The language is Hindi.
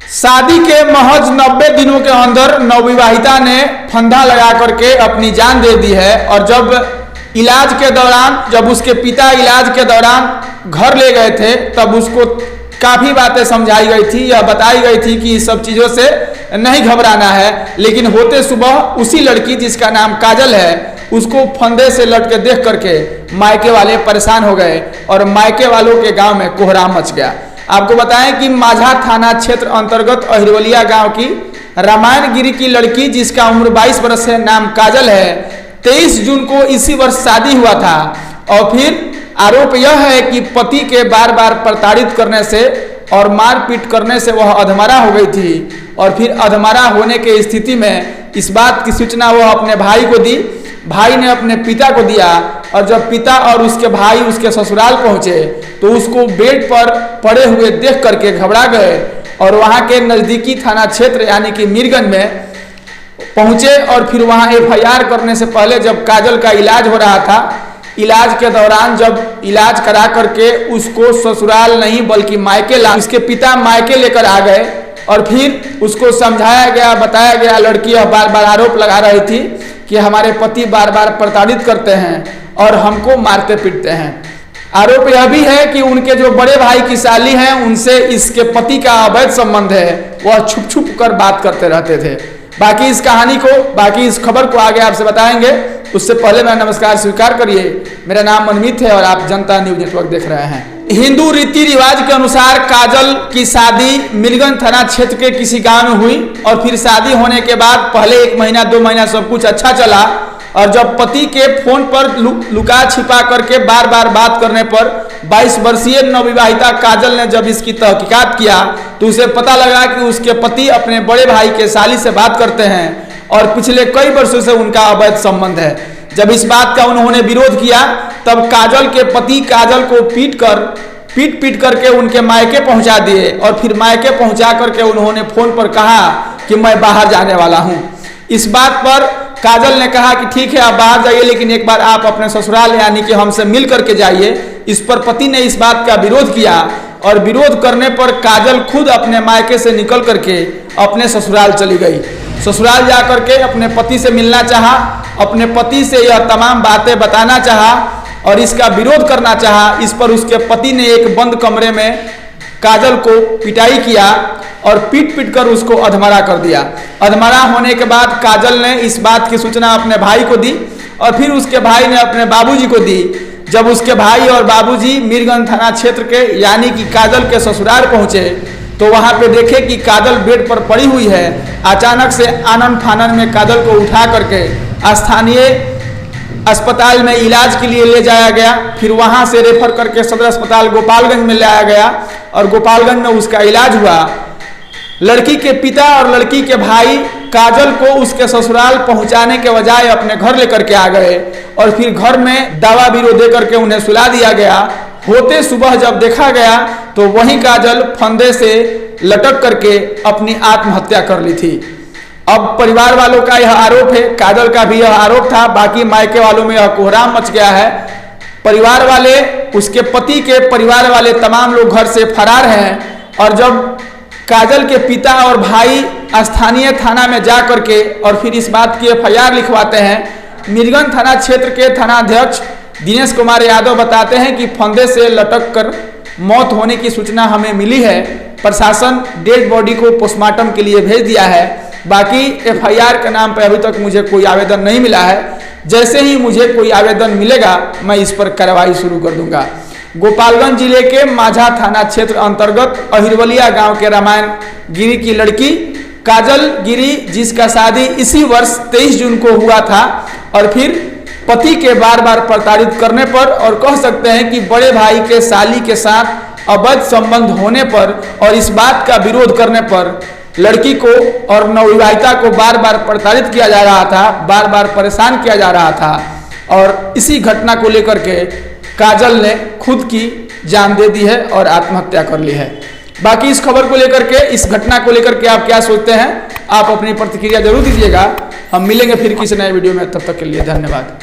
शादी के महज 90 दिनों के अंदर नवविवाहिता ने फंदा लगा करके अपनी जान दे दी है। और जब इलाज के दौरान, जब उसके पिता इलाज के दौरान घर ले गए थे, तब उसको काफ़ी बातें समझाई गई थी, यह बताई गई थी कि इस सब चीज़ों से नहीं घबराना है। लेकिन होते सुबह उसी लड़की जिसका नाम काजल है, उसको फंदे से लटके देख करके मायके वाले परेशान हो गए और मायके वालों के गांव में कोहराम मच गया। आपको बताएं कि माझा थाना क्षेत्र अंतर्गत अहिरवलिया गांव की रामायण गिरी की लड़की जिसका उम्र 22 वर्ष है, नाम काजल है, 23 जून को इसी वर्ष शादी हुआ था। और फिर आरोप यह है कि पति के बार बार प्रताड़ित करने से और मारपीट करने से वह अधमरा हो गई थी। और फिर अधमरा होने की स्थिति में इस बात की सूचना वह अपने भाई को दी, भाई ने अपने पिता को दिया। और जब पिता और उसके भाई उसके ससुराल पहुंचे तो उसको बेड पर पड़े हुए देख करके घबरा गए और वहां के नज़दीकी थाना क्षेत्र यानी कि मीरगंज में पहुंचे। और फिर वहां FIR करने से पहले जब काजल का इलाज हो रहा था, इलाज के दौरान जब इलाज करा करके उसको ससुराल नहीं बल्कि मायके ला, उसके पिता मायके लेकर आ गए और फिर उसको समझाया गया, बताया गया। लड़की बार बार आरोप लगा रही थी कि हमारे पति बार बार प्रताड़ित करते हैं और हमको मारते पीटते हैं। आरोप यह भी है कि उनके जो बड़े भाई की साली हैं, उनसे इसके पति का अवैध संबंध है, वह छुप छुप कर बात करते रहते थे। बाकी इस कहानी को, बाकी इस खबर को आगे आपसे बताएंगे। उससे पहले मैं नमस्कार स्वीकार करिए, मेरा नाम मनमीत है और आप जनता न्यूज नेटवर्क देख रहे हैं। हिंदू रीति रिवाज के अनुसार काजल की शादी मीरगंज थाना क्षेत्र के किसी गांव में हुई। और फिर शादी होने के बाद पहले 1 महीना 2 महीना सब कुछ अच्छा चला। और जब पति के फोन पर लुका छिपा करके बार बार बात करने पर 22 वर्षीय नवविवाहिता काजल ने जब इसकी तहकीकात किया तो उसे पता लगा कि उसके पति अपने बड़े भाई के साली से बात करते हैं और पिछले कई वर्षों से उनका अवैध संबंध है। जब इस बात का उन्होंने विरोध किया तब काजल के पति काजल को पीट करके उनके मायके पहुंचा दिए। और फिर मायके पहुंचा करके उन्होंने फोन पर कहा कि मैं बाहर जाने वाला हूं। इस बात पर काजल ने कहा कि ठीक है आप बाहर जाइए, लेकिन एक बार आप अपने ससुराल यानी कि हमसे मिल करके जाइए। इस पर पति ने इस बात का विरोध किया और विरोध करने पर काजल खुद अपने मायके से निकल करके अपने ससुराल चली गई। ससुराल जा करके अपने पति से मिलना चाहा, अपने पति से यह तमाम बातें बताना चाहा और इसका विरोध करना चाहा। इस पर उसके पति ने एक बंद कमरे में काजल को पिटाई किया और पीट कर उसको अधमरा कर दिया। अधमरा होने के बाद काजल ने इस बात की सूचना अपने भाई को दी और फिर उसके भाई ने अपने बाबूजी को दी। जब उसके भाई और बाबूजी मीरगंज थाना क्षेत्र के यानी कि काजल के ससुराल पहुंचे तो वहां पे देखे कि काजल बेड पर पड़ी हुई है। अचानक से आनन फानन में काजल को उठा करके स्थानीय अस्पताल में इलाज के लिए ले जाया गया। फिर वहां से रेफर करके सदर अस्पताल गोपालगंज में लाया गया और गोपालगंज में उसका इलाज हुआ। लड़की के पिता और लड़की के भाई काजल को उसके ससुराल पहुंचाने के बजाय अपने घर लेकर के आ गए और फिर घर में दवा बीरो दे करके उन्हें सुला दिया गया। होते सुबह जब देखा गया तो वही काजल फंदे से लटक करके अपनी आत्महत्या कर ली थी। अब परिवार वालों का यह आरोप है, काजल का भी यह आरोप था, बाकी मायके वालों में यह कोहराम मच गया है। परिवार वाले, उसके पति के परिवार वाले तमाम लोग घर से फरार हैं। और जब काजल के पिता और भाई स्थानीय थाना में जा करके और फिर इस बात की FIR लिखवाते हैं। मीरगंज थाना क्षेत्र के थानाध्यक्ष दिनेश कुमार यादव बताते हैं कि फंदे से लटक कर मौत होने की सूचना हमें मिली है। प्रशासन डेड बॉडी को पोस्टमार्टम के लिए भेज दिया है। बाकी FIR के नाम पर अभी तक मुझे कोई आवेदन नहीं मिला है। जैसे ही मुझे कोई आवेदन मिलेगा मैं इस पर कार्रवाई शुरू कर दूंगा। गोपालगंज जिले के माझा थाना क्षेत्र अंतर्गत अहिरवलिया गांव के रामायण गिरी की लड़की काजल गिरी जिसका शादी इसी वर्ष 23 जून को हुआ था और फिर पति के बार बार प्रताड़ित करने पर और कह सकते हैं कि बड़े भाई के साली के साथ अवैध संबंध होने पर और इस बात का विरोध करने पर लड़की को और नवविवाहिता को बार बार प्रताड़ित किया जा रहा था, बार बार परेशान किया जा रहा था। और इसी घटना को लेकर के काजल ने खुद की जान दे दी है और आत्महत्या कर ली है। बाकी इस खबर को लेकर के, इस घटना को लेकर के आप क्या सोचते हैं, आप अपनी प्रतिक्रिया जरूर दीजिएगा। हम मिलेंगे फिर किसी नए वीडियो में, तब तक के लिए धन्यवाद।